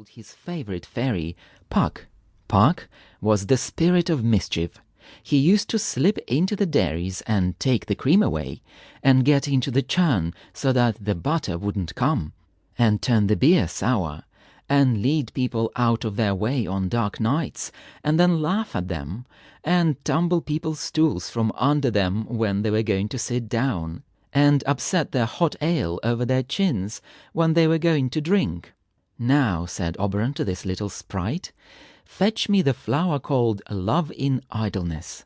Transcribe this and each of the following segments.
told his favourite fairy, Puck. Puck was the spirit of mischief. He used to slip into the dairies and take the cream away, and get into the churn so that the butter wouldn't come, and turn the beer sour, and lead people out of their way on dark nights, and then laugh at them, and tumble people's stools from under them when they were going to sit down, and upset their hot ale over their chins when they were going to drink. "Now," said Oberon to this little sprite, "fetch me the flower called Love in Idleness."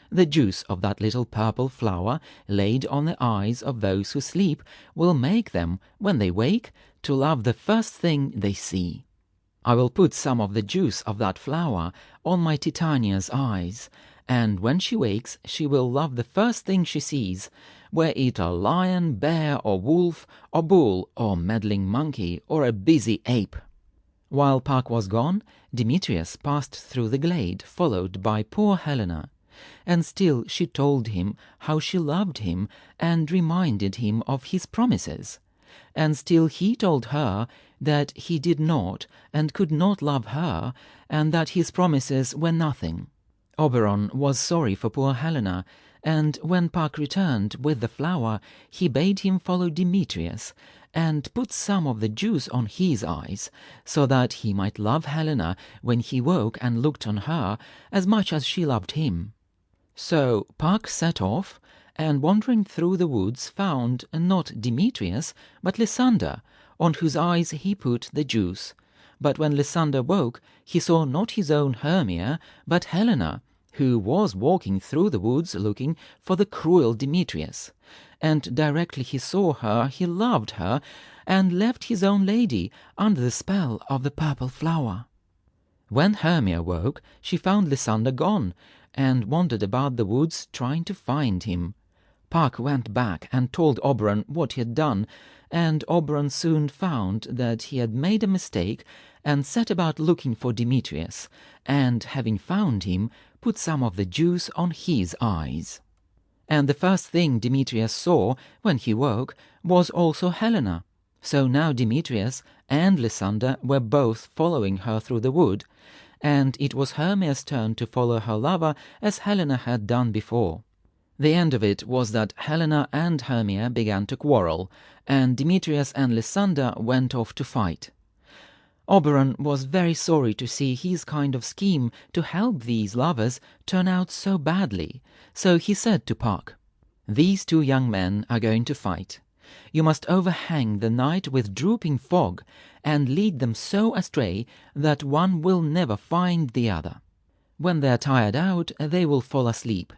The juice of that little purple flower laid on the eyes of those who sleep will make them, when they wake, to love the first thing they see. I will put some of the juice of that flower on my Titania's eyes, and when she wakes she will love the first thing she sees, were it a lion, bear, or wolf, or bull, or meddling monkey, or a busy ape. While Puck was gone, Demetrius passed through the glade, followed by poor Helena, and still she told him how she loved him and reminded him of his promises, and still he told her that he did not and could not love her, and that his promises were nothing. Oberon was sorry for poor Helena, and when Puck returned with the flower, he bade him follow Demetrius, and put some of the juice on his eyes, so that he might love Helena when he woke and looked on her as much as she loved him. So Puck set off, and wandering through the woods found not Demetrius, but Lysander, on whose eyes he put the juice. But when Lysander woke, he saw not his own Hermia, but Helena, who was walking through the woods looking for the cruel Demetrius. And directly he saw her, he loved her, and left his own lady under the spell of the purple flower. When Hermia woke, she found Lysander gone, and wandered about the woods trying to find him. Puck went back and told Oberon what he had done, and Oberon soon found that he had made a mistake, and set about looking for Demetrius, and having found him, put some of the juice on his eyes. And the first thing Demetrius saw when he woke was also Helena. So now Demetrius and Lysander were both following her through the wood, and it was Hermia's turn to follow her lover as Helena had done before. The end of it was that Helena and Hermia began to quarrel, and Demetrius and Lysander went off to fight. Oberon was very sorry to see his kind of scheme to help these lovers turn out so badly, so he said to Puck, "These two young men are going to fight. You must overhang the night with drooping fog, and lead them so astray that one will never find the other. When they are tired out, they will fall asleep.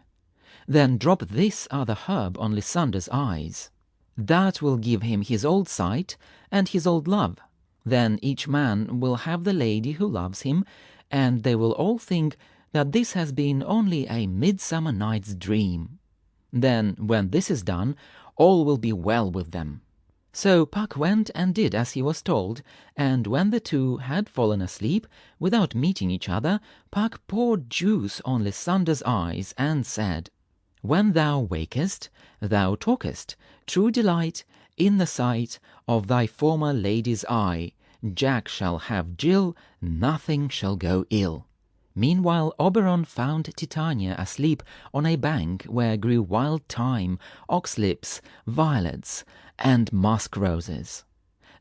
Then drop this other herb on Lysander's eyes. That will give him his old sight and his old love. Then each man will have the lady who loves him, and they will all think that this has been only a midsummer night's dream. Then, when this is done, all will be well with them." So Puck went and did as he was told, and when the two had fallen asleep, without meeting each other, Puck poured juice on Lysander's eyes, and said, "When thou wakest, thou talkest, true delight, in the sight of thy former lady's eye. Jack shall have Jill, nothing shall go ill." Meanwhile Oberon found Titania asleep on a bank where grew wild thyme, oxlips, violets, and musk roses.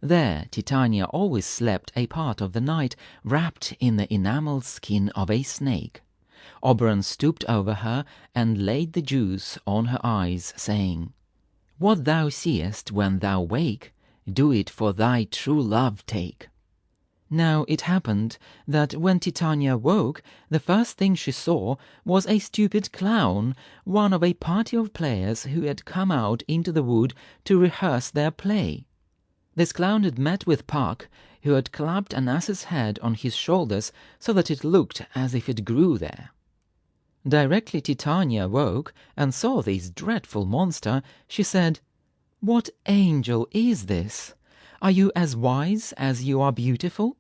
There Titania always slept a part of the night, wrapped in the enamelled skin of a snake. Oberon stooped over her and laid the juice on her eyes, saying, "What thou seest when thou wake, do it for thy true love take." Now it happened that when Titania woke, the first thing she saw was a stupid clown, one of a party of players who had come out into the wood to rehearse their play. This clown had met with Puck, who had clapped an ass's head on his shoulders so that it looked as if it grew there. Directly Titania woke and saw this dreadful monster, she said, "What angel is this? Are you as wise as you are beautiful?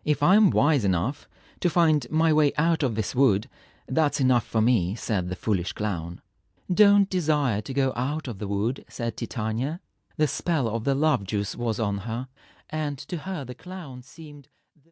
If I am wise enough to find my way out of this wood, that's enough for me," said the foolish clown. "Don't desire to go out of the wood," said Titania. The spell of the love juice was on her, and to her the clown seemed